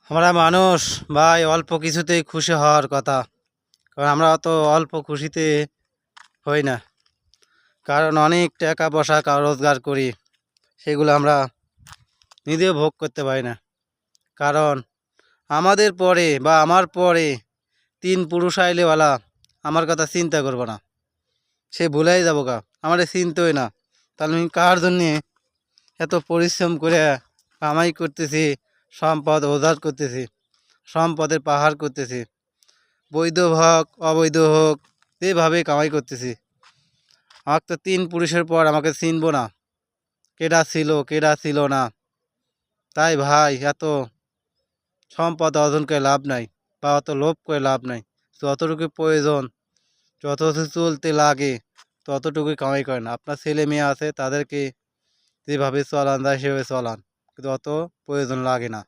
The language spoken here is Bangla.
আমরা মানুষ ভাই, অল্প কিছুতেই খুশি হওয়ার কথা। কারণ আমরা অত অল্প খুশিতে হই না। কারণ অনেক টাকা পয়সা রোজগার করি, সেগুলো আমরা নিজেও ভোগ করতে পারি না। কারণ আমাদের পরে বা আমার পরে তিন পুরুষ আইলেওয়ালা আমার কথা চিন্তা করবো না, সে ভুলেই যাবো গা, আমার চিনতই না। তাহলে আমি কার জন্যে এত পরিশ্রম করে কামাই করতেছি, সম্পদ উজাড় করতেছি, সম্পদের পাহাড় করতেছি, বৈধ হোক অবৈধ হোক, যেভাবে কামাই করতেছি। আমার তো তিন পুরুষের পর আমাকে চিনবো না, কেডা ছিল কেডা ছিল না। তাই ভাই, এত সম্পদ অর্জন করে লাভ নাই, বা অত লোভ করে লাভ নাই। যতটুকু প্রয়োজন, যতটুকু চলতে লাগে ততটুকুই কামাই করেন। আপনার ছেলে মেয়ে আছে, তাদেরকে যেভাবে চলান যায় সেভাবে চলান, কিন্তু অত প্রয়োজন লাগে না।